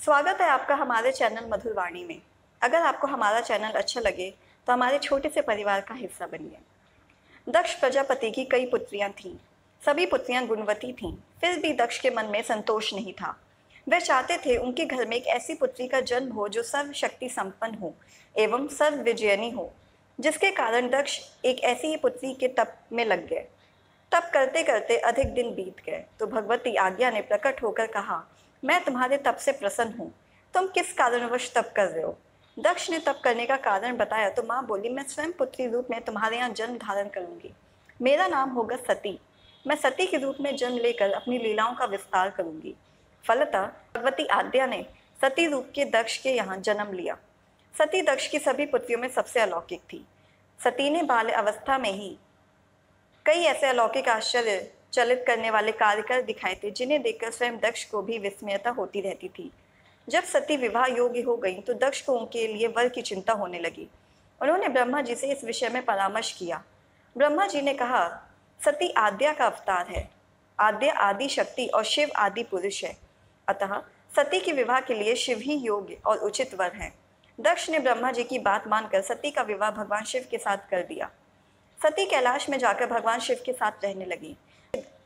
स्वागत है आपका हमारे चैनल मधुर वाणी में। अगर आपको हमारा चैनल अच्छा लगे तो हमारे छोटे से परिवार का हिस्सा बनिए। दक्ष प्रजापति की कई पुत्रियां थीं। सभी पुत्रियां गुणवती थीं। फिर भी दक्ष के मन में संतोष नहीं था। वे चाहते थे उनके घर में एक ऐसी पुत्री का जन्म हो जो सर्वशक्ति संपन्न हो एवं सर्वविजयनी हो, जिसके कारण दक्ष एक ऐसी ही पुत्री के तप में लग गए। तप करते करते अधिक दिन बीत गए तो भगवती आज्ञा ने प्रकट होकर कहा, मैं तुम्हारे तप से प्रसन्न हूँ। तुम किस कारणवश तप कर रहे हो? दक्ष ने तप करने का कारण बताया तो माँ बोली, मैं स्वयं पुत्री रूप में तुम्हारे यहाँ जन्म धारण करूंगी। मेरा नाम होगा सती। मैं सती के रूप में जन्म लेकर अपनी लीलाओं का विस्तार करूंगी। फलतः भगवती आद्या ने सती रूप के दक्ष के यहाँ जन्म लिया। सती दक्ष की सभी पुत्रियों में सबसे अलौकिक थी। सती ने बाल्य अवस्था में ही कई ऐसे अलौकिक आश्चर्य चलित करने वाले कार्य कर दिखाए थे जिन्हें देखकर स्वयं दक्ष को भी विस्मयता होती रहती थी। जब सती विवाह योग्य हो गई तो दक्ष को उनके लिए वर की चिंता होने लगी। उन्होंने ब्रह्मा जी से इस विषय में परामर्श किया। ब्रह्मा जी ने कहा, सती आद्या का अवतार है। आद्या आदि शक्ति और शिव आदि पुरुष है, अतः सती के विवाह के लिए शिव ही योग्य और उचित वर है। दक्ष ने ब्रह्मा जी की बात मानकर सती का विवाह भगवान शिव के साथ कर दिया। सती कैलाश में जाकर भगवान शिव के साथ रहने लगी।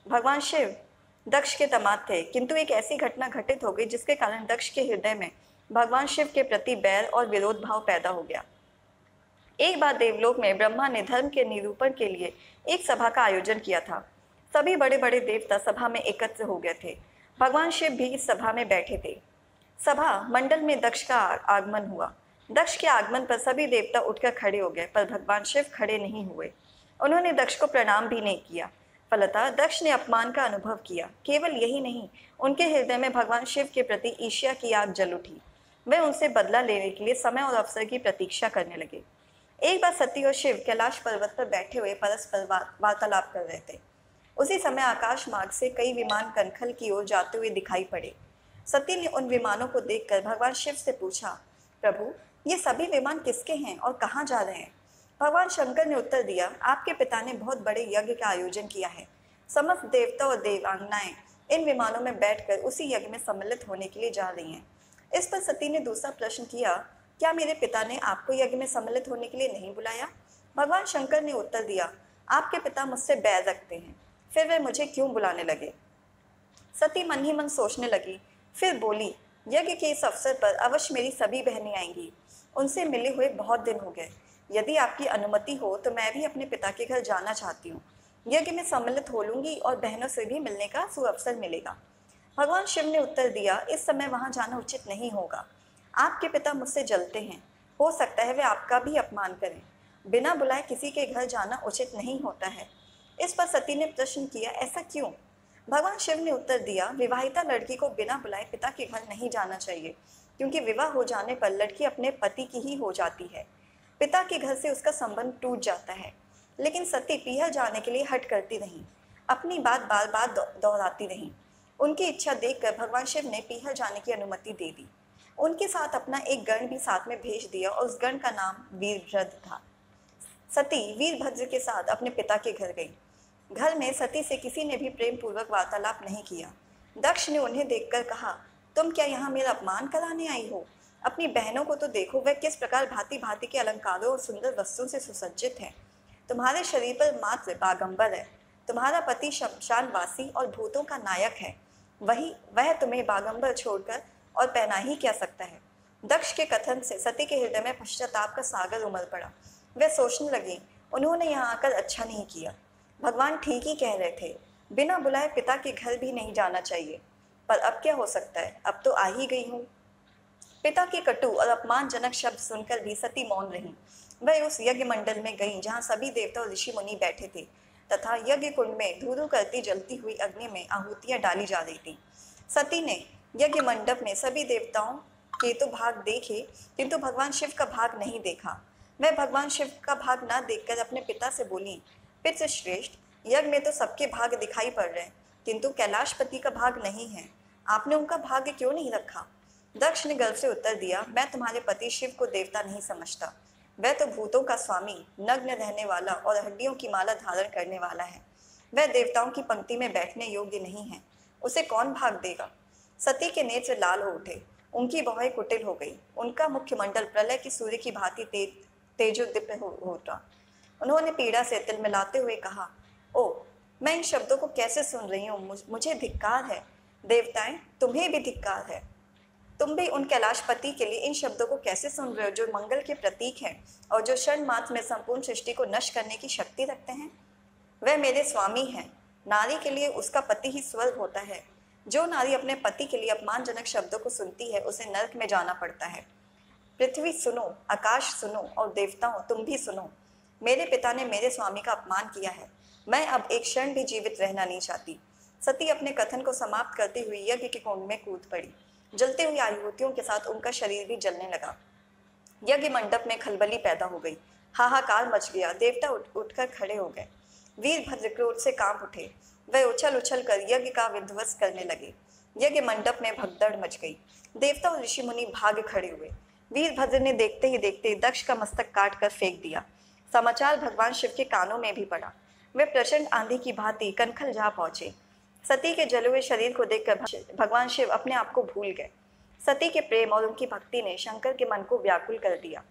भगवान शिव दक्ष के दामाद थे, किंतु एक ऐसी घटना घटित हो गई जिसके कारण दक्ष के हृदय में भगवान शिव के प्रति बैर और विरोध भाव पैदा हो गया। एक बार देवलोक में ब्रह्मा ने धर्म के निरूपण के लिए एक सभा का आयोजन किया था। सभी बड़े बड़े देवता सभा में एकत्र हो गए थे। भगवान शिव भी इस सभा में बैठे थे। सभा मंडल में दक्ष का आगमन हुआ। दक्ष के आगमन पर सभी देवता उठकर खड़े हो गए, पर भगवान शिव खड़े नहीं हुए। उन्होंने दक्ष को प्रणाम भी नहीं किया। फलतः दक्ष ने अपमान का अनुभव किया। केवल यही नहीं, उनके हृदय में भगवान शिव के प्रति ईर्ष्या की आग जल उठी। वे उनसे बदला लेने के लिए समय और अवसर की प्रतीक्षा करने लगे। एक बार सती और शिव कैलाश पर्वत पर बैठे हुए परस्पर वार्तालाप कर रहे थे। उसी समय आकाश मार्ग से कई विमान कनखल की ओर जाते हुए दिखाई पड़े। सती ने उन विमानों को देखकर भगवान शिव से पूछा, प्रभु, ये सभी विमान किसके हैं और कहाँ जा रहे हैं? भगवान शंकर ने उत्तर दिया, आपके पिता ने बहुत बड़े यज्ञ का आयोजन किया है। समस्त देवता और देवांगनाएं इन विमानों में बैठकर उसी यज्ञ में सम्मिलित होने के लिए जा रही हैं। इस पर सती ने दूसरा प्रश्न किया, क्या मेरे पिता ने आपको यज्ञ में सम्मिलित होने के लिए नहीं बुलाया? भगवान शंकर ने उत्तर दिया, आपके पिता मुझसे बैर रखते हैं, फिर वे मुझे क्यों बुलाने लगे? सती मन ही मन सोचने लगी, फिर बोली, यज्ञ के इस अवसर पर अवश्य मेरी सभी बहनें आएंगी। उनसे मिले हुए बहुत दिन हो गए। यदि आपकी अनुमति हो तो मैं भी अपने पिता के घर जाना चाहती हूँ। यज्ञ में सम्मिलित हो लूंगी और बहनों से भी मिलने का सुअवसर मिलेगा। भगवान शिव ने उत्तर दिया, इस समय वहां जाना उचित नहीं होगा। आपके पिता मुझसे जलते हैं, हो सकता है वे आपका भी अपमान करें। बिना बुलाए किसी के घर जाना उचित नहीं होता है। इस पर सती ने प्रश्न किया, ऐसा क्यों? भगवान शिव ने उत्तर दिया, विवाहिता लड़की को बिना बुलाए पिता के घर नहीं जाना चाहिए, क्योंकि विवाह हो जाने पर लड़की अपने पति की ही हो जाती है। पिता के घर से उसका संबंध टूट जाता है। लेकिन सती पीहर जाने के लिए हट करती रही, अपनी बात बार बार दोहराती रही। उनकी इच्छा देखकर भगवान शिव ने पीहर जाने की अनुमति दे दी। उनके साथ अपना एक गण भी साथ में भेज दिया और उस गण का नाम वीरभद्र था। सती वीरभद्र के साथ अपने पिता के घर गई। घर में सती से किसी ने भी प्रेम पूर्वक वार्तालाप नहीं किया। दक्ष ने उन्हें देखकर कहा, तुम क्या यहाँ मेरा अपमान कराने आई हो? अपनी बहनों को तो देखो, वह किस प्रकार भांति भांति के अलंकारों और सुंदर वस्त्रों से सुसज्जित है। तुम्हारे शरीर पर मात्र बागंबर है। तुम्हारा पति शमशानवासी और भूतों का नायक है। वह तुम्हें बागंबर छोड़कर और पहना ही क्या सकता है? दक्ष के कथन से सती के हृदय में पश्चाताप का सागर उमड़ पड़ा। वह सोचने लगी, उन्होंने यहाँ आकर अच्छा नहीं किया। भगवान ठीक ही कह रहे थे, बिना बुलाए पिता के घर भी नहीं जाना चाहिए। पर अब क्या हो सकता है, अब तो आ ही गई हूँ। पिता के कटु और अपमानजनक शब्द सुनकर भी सती मौन रही। वह उस यज्ञ मंडल में गई जहाँ सभी देवता और ऋषि मुनि बैठे थे तथा यज्ञ कुंड में धू धू करती जलती हुई अग्नि में आहुतियां डाली जा रही थी। सती ने यज्ञ मंडप में सभी देवताओं के तो भाग देखे, किंतु भगवान शिव का भाग नहीं देखा। वह भगवान शिव का भाग न देखकर अपने पिता से बोली, पितृश्रेष्ठ, यज्ञ में तो सबके भाग दिखाई पड़ रहे हैं, किंतु कैलाशपति का भाग नहीं है। आपने उनका भाग्य क्यों नहीं रखा? दक्ष ने गर्व से उत्तर दिया, मैं तुम्हारे पति शिव को देवता नहीं समझता। वह तो भूतों का स्वामी, नग्न रहने वाला और हड्डियों की माला धारण करने वाला है। वह देवताओं की पंक्ति में बैठने योग्य नहीं है। उसे कौन भाग देगा? सती के नेत्र लाल हो उठे। उनकी भौहें कुटिल हो गई। उनका मुख्यमंडल प्रलय की सूर्य की भांति तेजोदीप्त हो उठा। उन्होंने पीड़ा से तिलमिलाते हुए कहा, ओ, मैं इन शब्दों को कैसे सुन रही हूँ, मुझे धिक्कार है। देवताएं, तुम्हें भी धिक्कार है। तुम भी उन कैलाशपति के लिए इन शब्दों को कैसे सुन रहे हो, जो मंगल के प्रतीक हैं और जो क्षण मात्र में संपूर्ण सृष्टि को नष्ट करने की शक्ति रखते हैं। वह मेरे स्वामी हैं। नारी के लिए उसका पति ही स्वर्ग होता है। जो नारी अपने पति के लिए अपमानजनक शब्दों को सुनती है, उसे नरक में जाना पड़ता है। पृथ्वी सुनो, आकाश सुनो और देवताओं तुम भी सुनो। मेरे पिता ने मेरे स्वामी का अपमान किया है। मैं अब एक क्षण भी जीवित रहना नहीं चाहती। सती अपने कथन को समाप्त करते हुए यज्ञ के कुंड में कूद पड़ी। जलते हुए आयुतियों के साथ उनका शरीर भी जलने लगा। यज्ञ मंडप में खलबली पैदा हो गई। हाहाकार मच गया। देवता उठकर खड़े हो गए। वीरभद्र क्रोध से कांप उठे। वह उछल उछल कर यज्ञ का विध्वंस करने लगे। यज्ञ मंडप में भगदड़ मच गई। देवता और ऋषि मुनि भाग खड़े हुए। वीरभद्र ने देखते ही देखते दक्ष का मस्तक काट कर फेंक दिया। समाचार भगवान शिव के कानों में भी पड़ा। वे प्रचंड आंधी की भांति कनखल जा पहुंचे। सती के जले हुए शरीर को देखकर भगवान शिव अपने आप को भूल गए। सती के प्रेम और उनकी भक्ति ने शंकर के मन को व्याकुल कर दिया।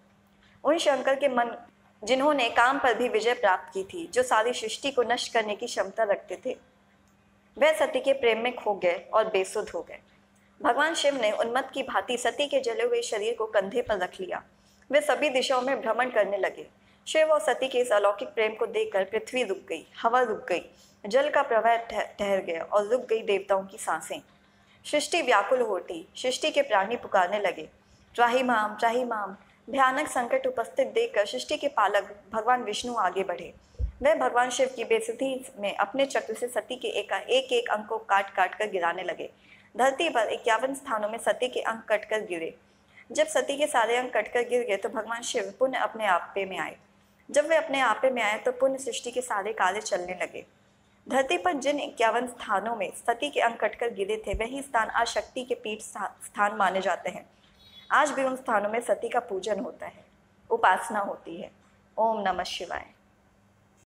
उन शंकर के मन जिन्होंने काम पर भी विजय प्राप्त की थी, जो सारी सृष्टि को नष्ट करने की क्षमता रखते थे, वह सती के प्रेम में खो गए और बेसुध हो गए। भगवान शिव ने उन्मत्त की भांति सती के जले हुए शरीर को कंधे पर रख लिया। वे सभी दिशाओं में भ्रमण करने लगे। शिव और सती के इस अलौकिक प्रेम को देखकर पृथ्वी रुक गई, हवा रुक गई, जल का प्रवाह ठहर गया और रुक गई देवताओं की सांसें। सृष्टि व्याकुल हो उठी। सृष्टि के प्राणी पुकारने लगे, त्राहि माम, त्राहि माम। भयानक संकट उपस्थित देखकर सृष्टि के पालक भगवान विष्णु आगे बढ़े। वह भगवान शिव की बेइज्जती में अपने चक्र से सती के एक अंग को काट काट कर गिराने लगे। धरती पर 51 स्थानों में सती के अंग कटकर गिरे। जब सती के सारे अंग कटकर गिर गए तो भगवान शिव पुनः अपने आपे में आए। जब वे अपने आपे में आए तो पुनः सृष्टि के सारे कार्य चलने लगे। धरती पर जिन 51 स्थानों में सती के अंग कटकर गिरे थे, वही स्थान आज शक्ति के पीठ स्थान माने जाते हैं। आज भी उन स्थानों में सती का पूजन होता है, उपासना होती है। ओम नमः शिवाय।